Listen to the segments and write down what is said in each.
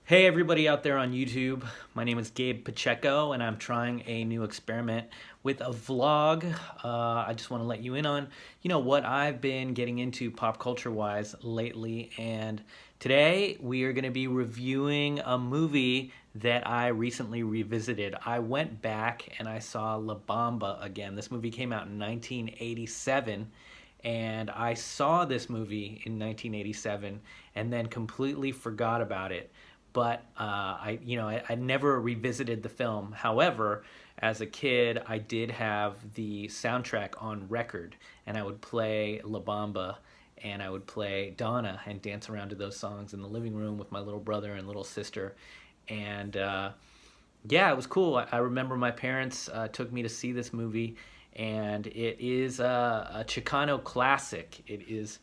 Hey everybody out there on YouTube, my name is Gabe Pacheco and I'm trying a new experiment with a vlog. I just want to let you in on, what I've been getting into pop culture wise lately, and today we are going to be reviewing a movie that I recently revisited. I went back and I saw La Bamba again. This movie came out in 1987 and I saw this movie in 1987 and then completely forgot about it. But I never revisited the film. However, as a kid, I did have the soundtrack on record, and I would play La Bamba and I would play Donna and dance around to those songs in the living room with my little brother and little sister. And yeah, it was cool. I remember my parents took me to see this movie, and it is a Chicano classic. It's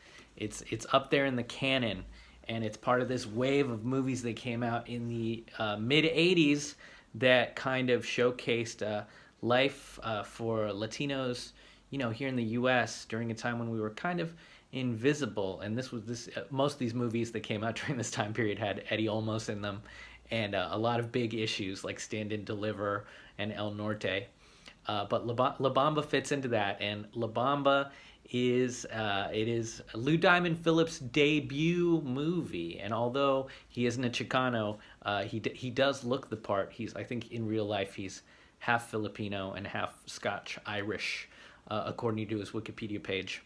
up there in the canon, and it's part of this wave of movies that came out in the mid '80s that kind of showcased life for Latinos, here in the U.S. during a time when we were kind of invisible. And most of these movies that came out during this time period had Eddie Olmos in them, and a lot of big issues like Stand and Deliver and El Norte. But La Bamba fits into that, and La Bamba it is Lou Diamond Phillips' debut movie, and although he isn't a Chicano, he does look the part. I think in real life he's half Filipino and half Scotch Irish, according to his Wikipedia page.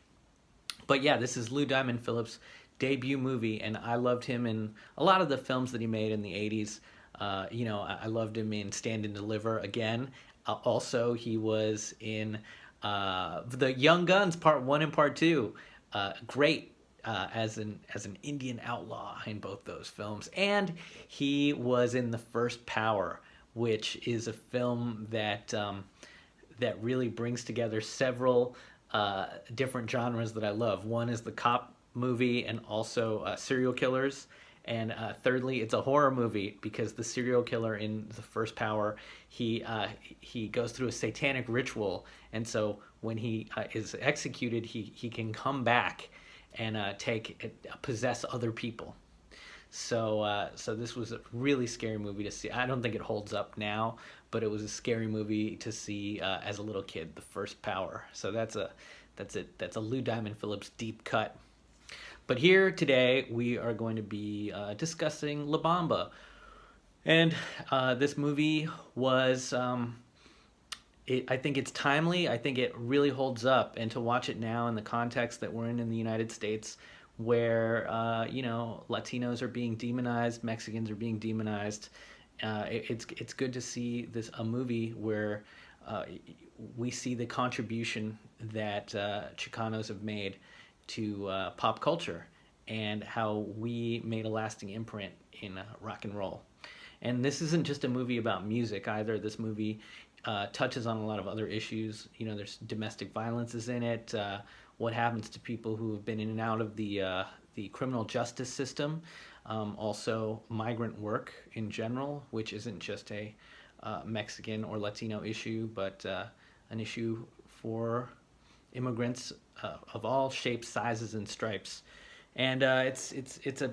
But yeah, this is Lou Diamond Phillips' debut movie, and I loved him in a lot of the films that he made in the '80s. I loved him in Stand and Deliver again. Also, he was in the Young Guns Part 1 and Part 2. Great as an Indian outlaw in both those films. And he was in The First Power, which is a film that that really brings together several different genres that I love. One is the cop movie, and also serial killers. And thirdly, it's a horror movie because the serial killer in The First Power, he goes through a satanic ritual, and so when he is executed, he can come back and possess other people. So this was a really scary movie to see. I don't think it holds up now, but it was a scary movie to see as a little kid. The First Power. So that's a Lou Diamond Phillips deep cut. But here today we are going to be discussing La Bamba, and this movie was. I think it's timely. I think it really holds up, and to watch it now in the context that we're in the United States, where Latinos are being demonized, Mexicans are being demonized. It's good to see a movie where we see the contribution that Chicanos have made to pop culture and how we made a lasting imprint in rock and roll. And this isn't just a movie about music either. This movie touches on a lot of other issues. There's domestic violence is in it. What happens to people who have been in and out of the criminal justice system. Also, migrant work in general, which isn't just a Mexican or Latino issue, but an issue for immigrants of all shapes, sizes, and stripes. And it's a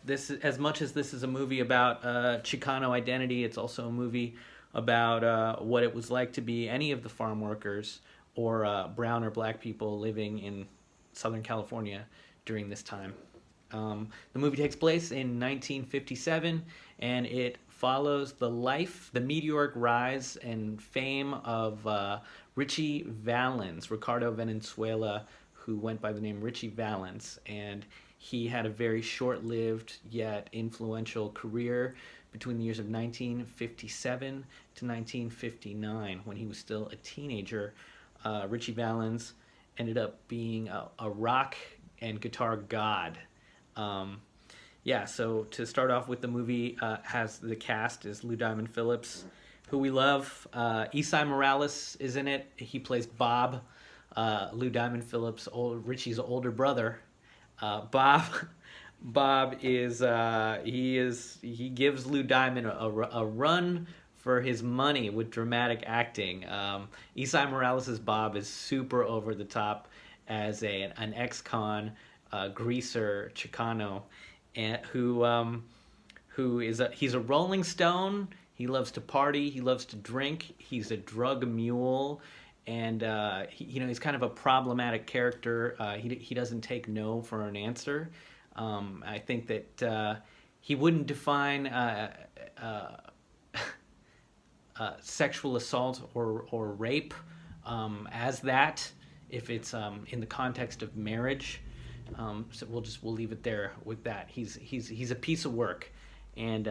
this, as much as this is a movie about Chicano identity, it's also a movie about what it was like to be any of the farm workers or brown or black people living in Southern California during this time. The movie takes place in 1957, and it follows the meteoric rise and fame of Richie Valens, Ricardo Valenzuela, who went by the name Richie Valens. And he had a very short-lived yet influential career between the years of 1957 to 1959. When he was still a teenager, Richie Valens ended up being a rock and guitar god. So to start off with, the movie has the cast is Lou Diamond Phillips, who we love. Esai Morales is in it. He plays Bob, Lou Diamond Phillips, Richie's older brother. Bob is he gives Lou Diamond a run for his money with dramatic acting. Esai Morales' Bob is super over the top as an ex-con greaser Chicano, and who who he's a Rolling Stone. He loves to party. He loves to drink. He's a drug mule, and he's kind of a problematic character. He doesn't take no for an answer. I think that he wouldn't define sexual assault or rape as that if it's in the context of marriage. So we'll leave it there with that. He's a piece of work, and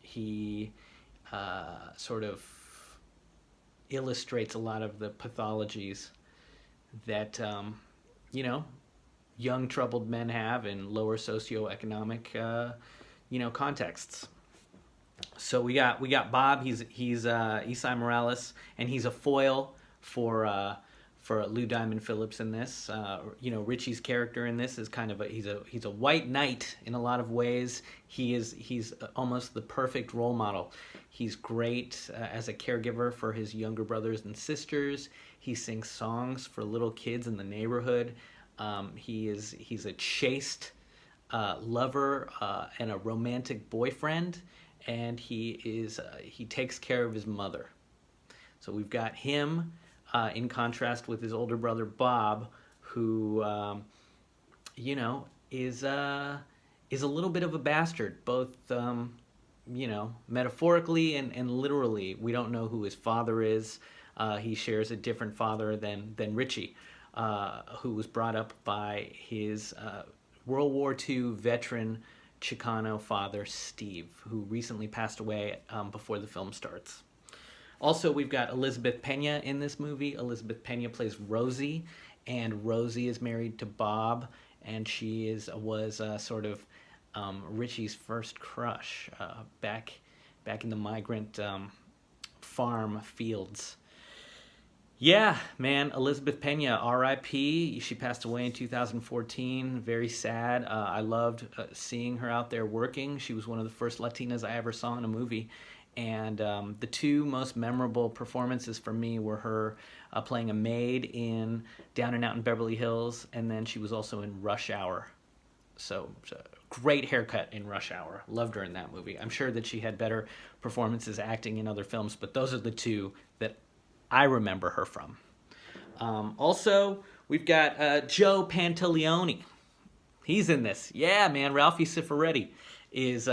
he sort of illustrates a lot of the pathologies that young troubled men have in lower socioeconomic contexts. So we got Bob. He's Esai Morales, and he's a foil for Lou Diamond Phillips in this. Richie's character in this is kind of he's a white knight in a lot of ways. He's almost the perfect role model. He's great as a caregiver for his younger brothers and sisters. He sings songs for little kids in the neighborhood. He's a chaste lover and a romantic boyfriend, and he takes care of his mother. So we've got him in contrast with his older brother Bob, who is a little bit of a bastard, both metaphorically and literally. We don't know who his father is. He shares a different father than Richie, who was brought up by his World War II veteran Chicano father, Steve, who recently passed away before the film starts. Also, we've got Elisabeth Pena in this movie. Elisabeth Pena plays Rosie, and Rosie is married to Bob, and she was sort of Richie's first crush back in the migrant farm fields. Yeah, man, Elisabeth Pena, R.I.P. She passed away in 2014. Very sad. I loved seeing her out there working. She was one of the first Latinas I ever saw in a movie. And the two most memorable performances for me were her playing a maid in Down and Out in Beverly Hills, and then she was also in Rush Hour. So great haircut in Rush Hour. Loved her in that movie. I'm sure that she had better performances acting in other films, but those are the two that I remember her from. Also, we've got Joe Pantoliano. He's in this. Yeah, man, Ralphie Cifaretti is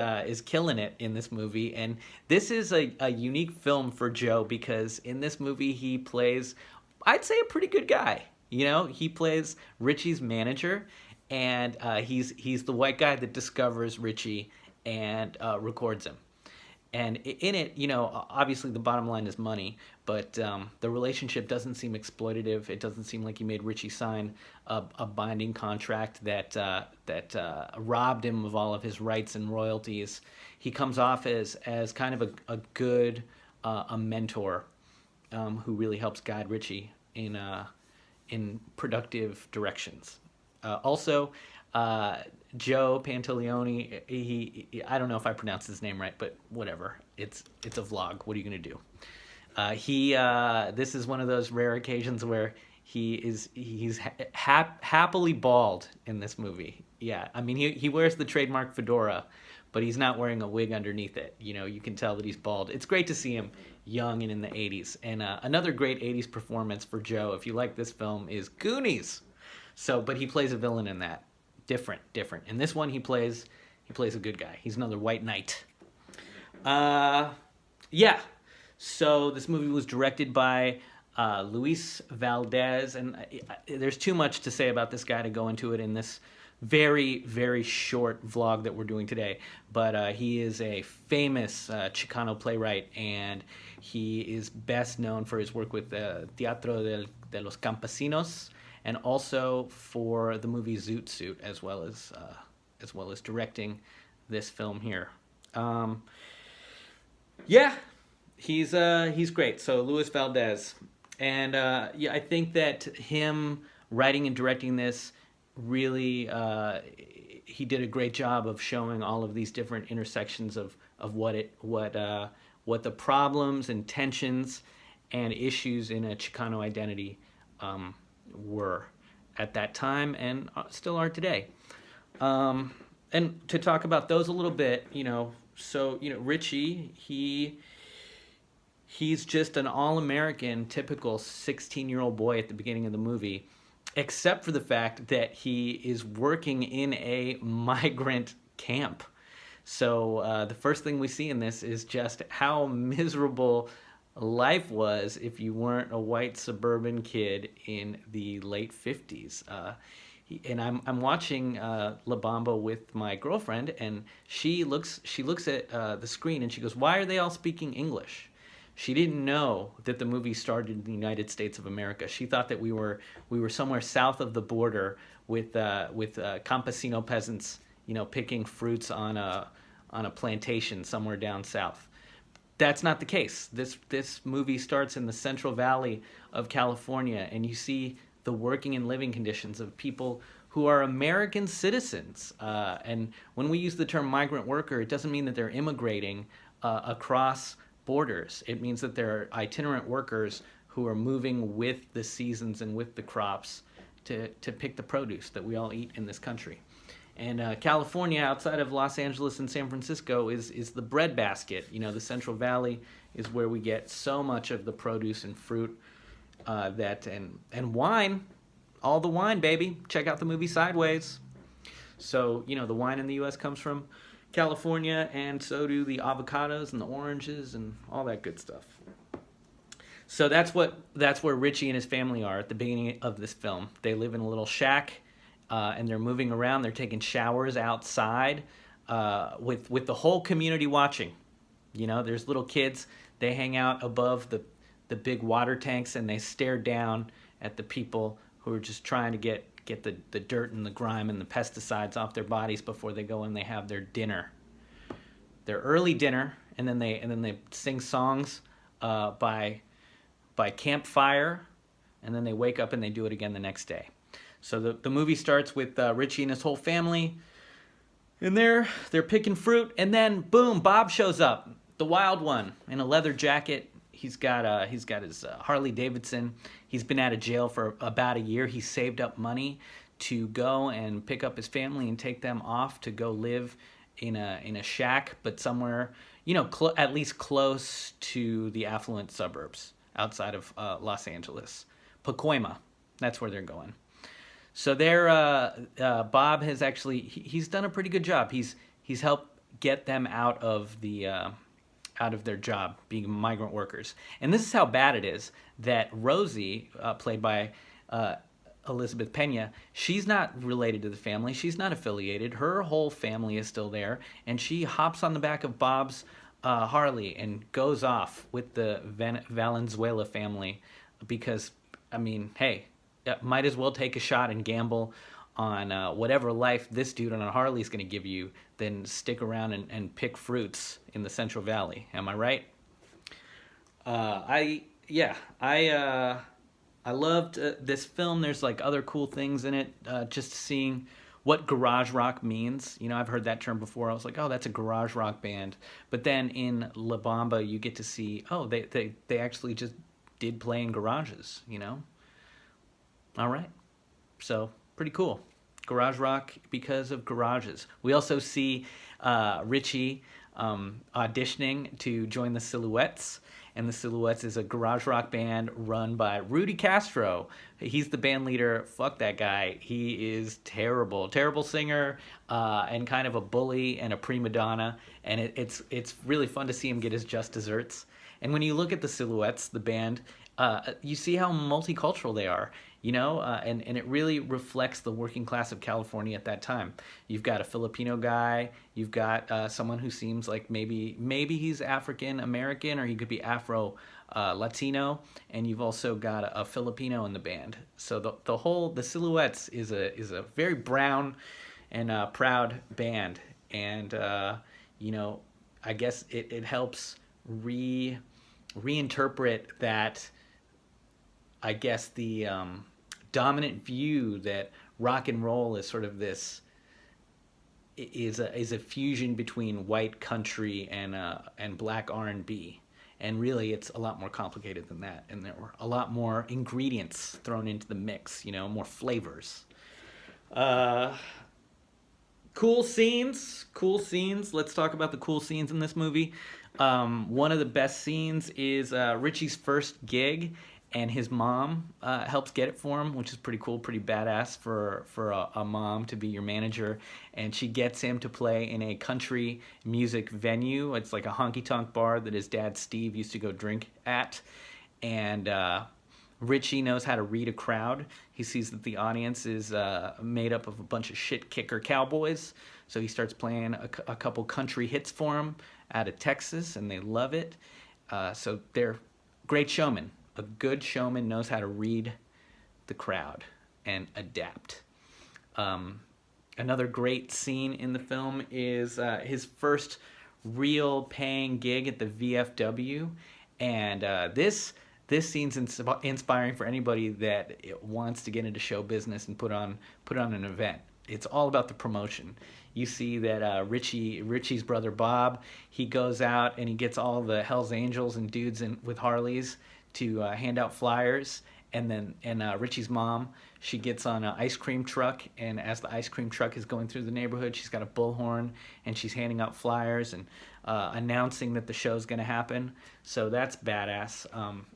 killing it in this movie, and this is a unique film for Joe because in this movie he plays, I'd say, a pretty good guy. He plays Richie's manager, and he's the white guy that discovers Richie and records him. And in it, obviously the bottom line is money, but the relationship doesn't seem exploitative. It doesn't seem like he made Richie sign a binding contract that robbed him of all of his rights and royalties. He comes off as kind of a good a mentor who really helps guide Richie in productive directions. Also, Joe Pantoliano, I don't know if I pronounced his name right, but whatever. It's a vlog. What are you going to do? This is one of those rare occasions where he's happily bald in this movie. Yeah, I mean, he wears the trademark fedora, but he's not wearing a wig underneath it. You can tell that he's bald. It's great to see him young and in the 80s. And another great 80s performance for Joe, if you like this film, is Goonies. But he plays a villain in that. Different. In this one, he plays a good guy. He's another white knight. Yeah. So this movie was directed by Luis Valdez, and there's too much to say about this guy to go into it in this very, very short vlog that we're doing today. But he is a famous Chicano playwright, and he is best known for his work with the Teatro de los Campesinos, and also for the movie Zoot Suit, as well as directing this film here. Yeah, he's great. So Luis Valdez, and I think that him writing and directing this really he did a great job of showing all of these different intersections of what the problems and tensions and issues in a Chicano identity were at that time and still are today. And to talk about those a little bit, so Richie, he's just an all-American, typical 16-year-old boy at the beginning of the movie, except for the fact that he is working in a migrant camp. So the first thing we see in this is just how miserable life was if you weren't a white suburban kid in the late 50s. And I'm watching La Bamba with my girlfriend, and she looks at the screen and she goes, "Why are they all speaking English?" She didn't know that the movie started in the United States of America. She thought that we were somewhere south of the border with campesino peasants, picking fruits on a plantation somewhere down south. That's not the case. This movie starts in the Central Valley of California, and you see the working and living conditions of people who are American citizens. And when we use the term migrant worker, it doesn't mean that they're immigrating across borders. It means that they're itinerant workers who are moving with the seasons and with the crops to pick the produce that we all eat in this country. And California, outside of Los Angeles and San Francisco, is the breadbasket. The Central Valley is where we get so much of the produce and fruit and wine, all the wine, baby. Check out the movie Sideways. So, the wine in the U.S. comes from California, and so do the avocados and the oranges and all that good stuff. So that's where Richie and his family are at the beginning of this film. They live in a little shack, and they're moving around. They're taking showers outside with the whole community watching. There's little kids. They hang out above the big water tanks, and they stare down at the people who are just trying to get the dirt and the grime and the pesticides off their bodies before they go and they have their dinner, their early dinner, and then they sing songs by campfire, and then they wake up and they do it again the next day. So the movie starts with Richie and his whole family, and they're picking fruit, and then boom, Bob shows up, the wild one, in a leather jacket. He's got his Harley Davidson. He's been out of jail for about a year. He saved up money to go and pick up his family and take them off to go live in a shack, but somewhere at least close to the affluent suburbs outside of Los Angeles. Pacoima, that's where they're going. So Bob has actually he's done a pretty good job. He's helped get them out of their job being migrant workers. And this is how bad it is that Rosie, played by Elisabeth Pena, she's not related to the family. She's not affiliated. Her whole family is still there, and she hops on the back of Bob's Harley and goes off with the Valenzuela family because, hey, might as well take a shot and gamble on whatever life this dude on a Harley is going to give you than stick around and pick fruits in the Central Valley. Am I right? I loved this film. There's like other cool things in it. Just seeing what garage rock means. I've heard that term before. I was like, oh, that's a garage rock band. But then in La Bamba, you get to see, oh, they actually just did play in garages. All right. So pretty cool. Garage rock because of garages. We also see Richie auditioning to join the Silhouettes, and the Silhouettes is a garage rock band run by Rudy Castro. He's the band leader. Fuck that guy. He is terrible singer, and kind of a bully and a prima donna. And it's really fun to see him get his just desserts. And when you look at the Silhouettes, the band, you see how multicultural they are. And it really reflects the working class of California at that time. You've got a Filipino guy, you've got someone who seems like maybe he's African American, or he could be Afro Latino, and you've also got a Filipino in the band. So the Silhouettes is a very brown and proud band, and I guess it helps reinterpret that. I guess the dominant view that rock and roll is sort of this is a fusion between white country and black R&B, and really it's a lot more complicated than that, and there were a lot more ingredients thrown into the mix, more flavors. Cool scenes. Cool scenes. Let's talk about the cool scenes in this movie. One of the best scenes is Richie's first gig, and his mom helps get it for him, which is pretty cool, pretty badass for a mom to be your manager. And she gets him to play in a country music venue. It's like a honky tonk bar that his dad Steve used to go drink at, and Richie knows how to read a crowd. He sees that the audience is made up of a bunch of shit kicker cowboys, so he starts playing a couple country hits for them out of Texas, and they love it. So they're great showmen. A good showman knows how to read the crowd and adapt. Another great scene in the film is his first real paying gig at the VFW, and this scene's inspiring for anybody that wants to get into show business and put on an event. It's all about the promotion. You see that Richie's brother Bob, he goes out and he gets all the Hell's Angels and dudes with Harleys to hand out flyers, and Richie's mom, she gets on an ice cream truck, and as the ice cream truck is going through the neighborhood, she's got a bullhorn and she's handing out flyers and announcing that the show's going to happen. So that's badass.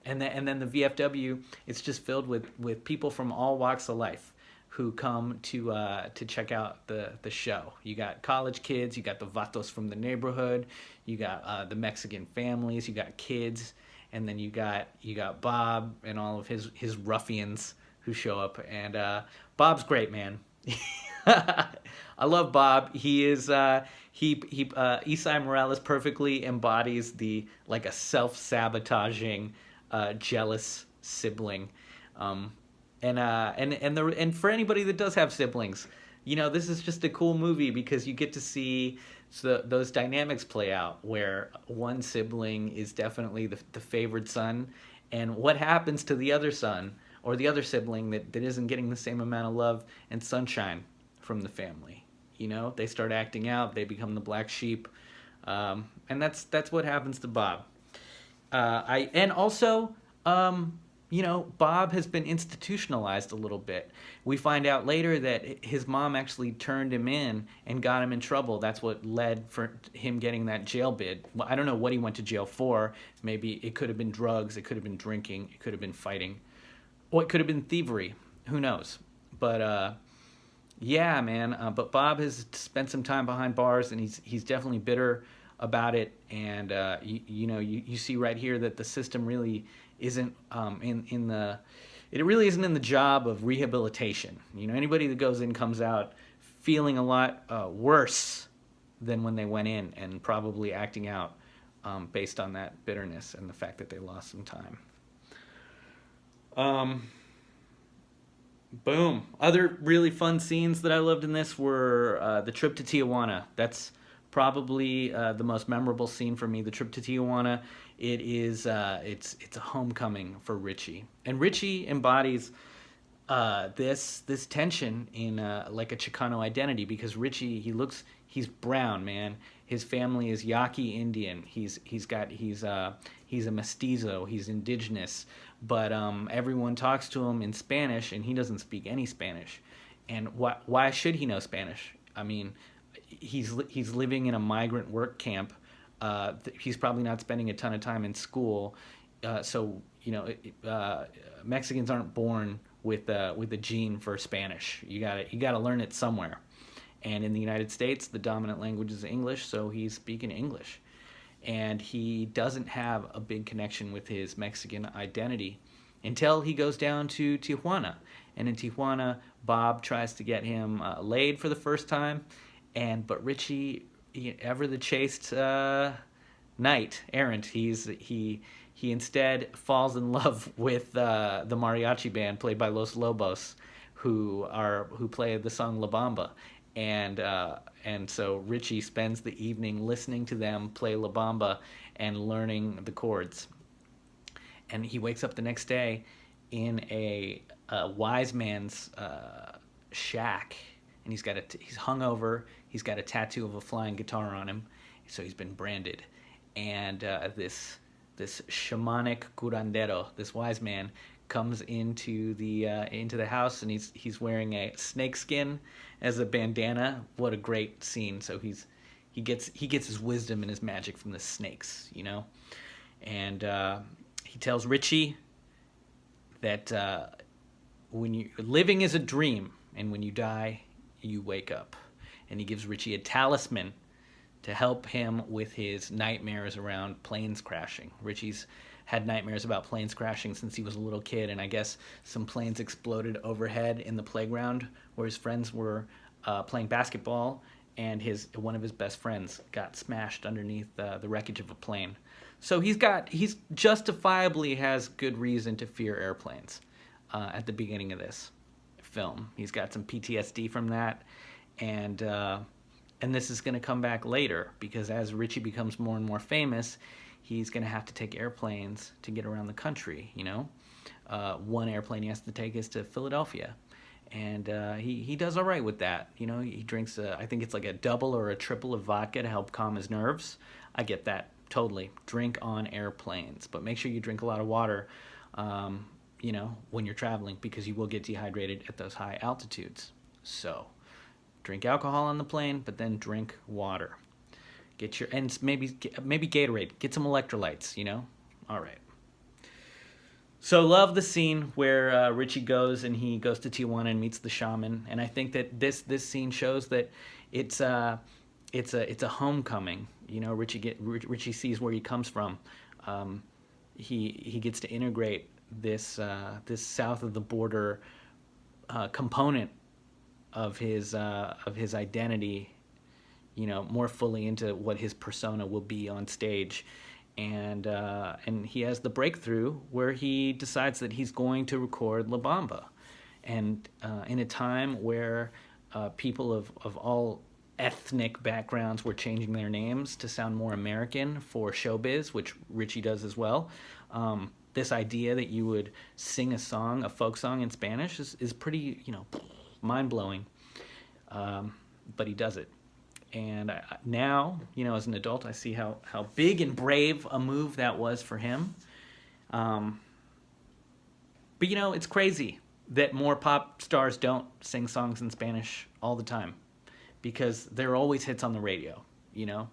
And then the VFW, it's just filled with people from all walks of life who come to check out the show. You got college kids, you got the vatos from the neighborhood, you got the Mexican families, you got kids, and then you got Bob and all of his ruffians who show up. And Bob's great, man. I love Bob. He is Isai Morales perfectly embodies a self-sabotaging, jealous sibling. And for anybody that does have siblings, this is just a cool movie because you get to see those dynamics play out, where one sibling is definitely the favored son, and what happens to the other son or the other sibling that isn't getting the same amount of love and sunshine from the family. They start acting out, they become the black sheep, and that's what happens to Bob. Bob has been institutionalized a little bit. We find out later that his mom actually turned him in and got him in trouble. That's what led for him getting that jail bid. Well, I don't know what he went to jail for. Maybe it could have been drugs, it could have been drinking, it could have been fighting, or it could have been thievery. Who knows? But yeah, man. But Bob has spent some time behind bars, and he's definitely bitter about it. And you see right here that the system really isn't it really isn't in the job of rehabilitation. Anybody that goes in comes out feeling a lot worse than when they went in, and probably acting out based on that bitterness and the fact that they lost some time. Boom. Other really fun scenes that I loved in this were the trip to Tijuana. That's probably the most memorable scene for me. The trip to Tijuana. It is it's a homecoming for Richie, and Richie embodies this tension in like a Chicano identity, because Richie, he's brown, man. His family is Yaqui Indian. He's a mestizo. He's indigenous, but everyone talks to him in Spanish, and he doesn't speak any Spanish. And why should he know Spanish? I mean, he's living in a migrant work camp. He's probably not spending a ton of time in school, so Mexicans aren't born with a gene for Spanish. You gotta learn it somewhere. And in the United States, the dominant language is English, so he's speaking English. And he doesn't have a big connection with his Mexican identity until he goes down to Tijuana. And in Tijuana, Bob tries to get him laid for the first time, but Richie, ever the chaste knight errant, he instead falls in love with the mariachi band played by Los Lobos, who play the song La Bamba, and so Richie spends the evening listening to them play La Bamba and learning the chords. And he wakes up the next day in a wise man's shack, and he's hungover. He's got a tattoo of a flying guitar on him, so he's been branded. And this shamanic curandero, this wise man, comes into the house, and he's wearing a snake skin as a bandana. What a great scene! So he gets his wisdom and his magic from the snakes, you know. And he tells Richie that when you living is a dream, and when you die, you wake up. And he gives Richie a talisman to help him with his nightmares around planes crashing. Richie's had nightmares about planes crashing since he was a little kid, and I guess some planes exploded overhead in the playground where his friends were playing basketball, and one of his best friends got smashed underneath the wreckage of a plane. So he's justifiably has good reason to fear airplanes at the beginning of this film. He's got some PTSD from that, and this is going to come back later, because as Richie becomes more and more famous, he's going to have to take airplanes to get around the country, you know. One airplane he has to take is to Philadelphia, and he does all right with that. You know, he drinks, I think it's like a double or a triple of vodka to help calm his nerves. I get that, totally. Drink on airplanes, but make sure you drink a lot of water, you know, when you're traveling, because you will get dehydrated at those high altitudes. So drink alcohol on the plane, but then drink water. And maybe Gatorade. Get some electrolytes, you know? All right. So love the scene where Richie goes to Tijuana and meets the shaman, and I think that this scene shows that it's a homecoming. You know, Richie sees where he comes from. He gets to integrate this south of the border component of his identity, you know, more fully into what his persona will be on stage. And he has the breakthrough where he decides that he's going to record La Bamba. And in a time where people of all ethnic backgrounds were changing their names to sound more American for showbiz, which Richie does as well, this idea that you would sing a folk song in Spanish is pretty, you know, mind-blowing. But he does it. And now, you know, as an adult, I see how big and brave a move that was for him. But, you know, it's crazy that more pop stars don't sing songs in Spanish all the time, because there are always hits on the radio, you know.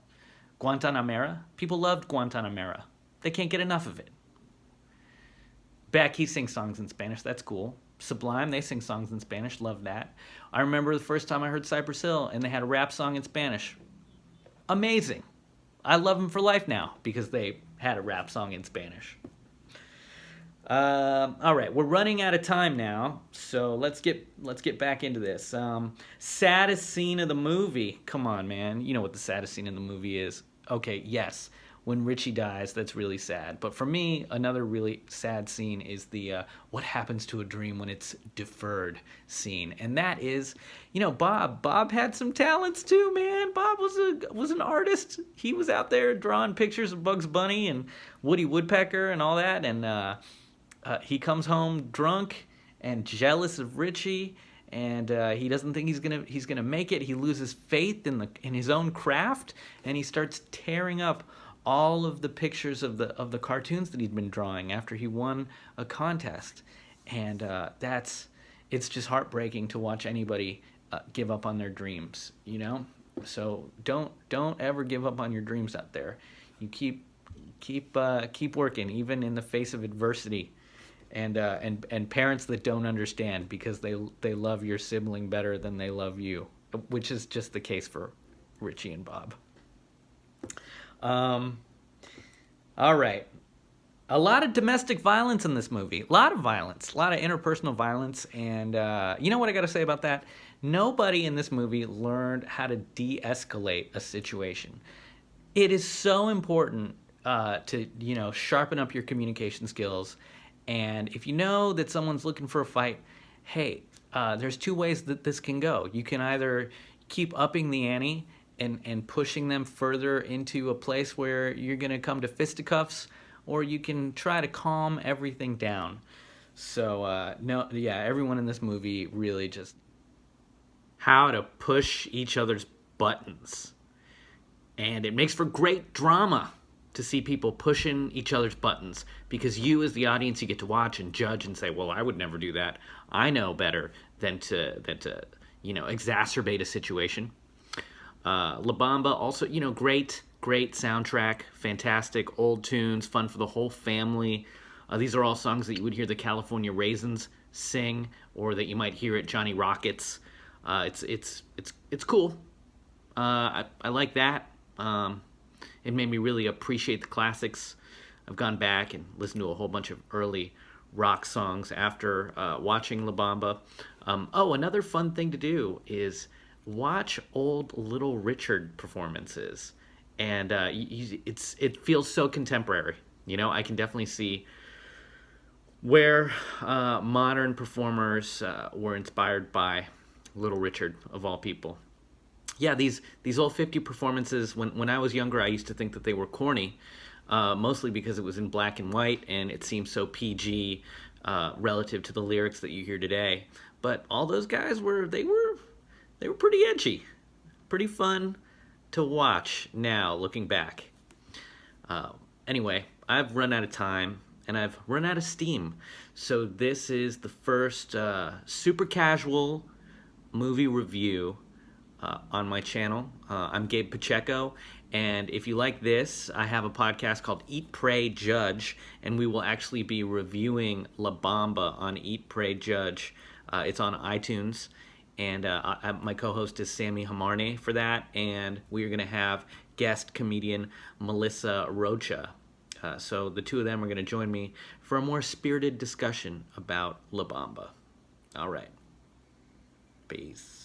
Guantanamera, people loved Guantanamera. They can't get enough of it. Beck, he sings songs in Spanish. That's cool. Sublime, they sing songs in Spanish. Love that. I remember the first time I heard Cypress Hill and they had a rap song in Spanish. Amazing. I love them for life now because they had a rap song in Spanish. All right, we're running out of time now, so let's get back into this. Saddest scene of the movie. Come on, man. You know what the saddest scene in the movie is. Okay, yes. When Richie dies, that's really sad. But for me, another really sad scene is the what happens to a dream when it's deferred scene. And that is, you know, Bob. Bob had some talents too, man. Bob was an artist. He was out there drawing pictures of Bugs Bunny and Woody Woodpecker and all that. And he comes home drunk and jealous of Richie. And he doesn't think he's gonna make it. He loses faith in his own craft, and he starts tearing up all of the pictures of the cartoons that he'd been drawing after he won a contest. And it's just heartbreaking to watch anybody give up on their dreams, you know. So don't ever give up on your dreams out there. You keep working even in the face of adversity. And parents that don't understand because they love your sibling better than they love you, which is just the case for Richie and Bob. All right. A lot of domestic violence in this movie. A lot of violence. A lot of interpersonal violence. And you know what I got to say about that? Nobody in this movie learned how to de-escalate a situation. It is so important to, you know, sharpen up your communication skills. And if you know that someone's looking for a fight, hey, there's two ways that this can go. You can either keep upping the ante and pushing them further into a place where you're going to come to fisticuffs, or you can try to calm everything down. So, everyone in this movie really just how to push each other's buttons. And it makes for great drama. to see people pushing each other's buttons, because you as the audience, you get to watch and judge and say, well, I would never do that. I know better than to exacerbate a situation. La Bamba also, great soundtrack, fantastic old tunes, fun for the whole family. These are all songs that you would hear the California Raisins sing, or that you might hear at Johnny Rockets. It's cool. I like that. It made me really appreciate the classics. I've gone back and listened to a whole bunch of early rock songs after watching La Bamba. Another fun thing to do is watch old Little Richard performances, and it feels so contemporary. I can definitely see where modern performers were inspired by Little Richard, of all people. Yeah, these old 50 performances, when I was younger, I used to think that they were corny, mostly because it was in black and white and it seemed so PG relative to the lyrics that you hear today. But all those guys were pretty edgy, pretty fun to watch now, looking back. Anyway, I've run out of time and I've run out of steam. So this is the first super casual movie review on my channel. I'm Gabe Pacheco, and if you like this, I have a podcast called Eat, Pray, Judge, and we will actually be reviewing La Bamba on Eat, Pray, Judge. It's on iTunes, and my co-host is Sammy Hamarne for that, and we are going to have guest comedian Melissa Rocha. So the two of them are going to join me for a more spirited discussion about La Bamba. All right. Peace.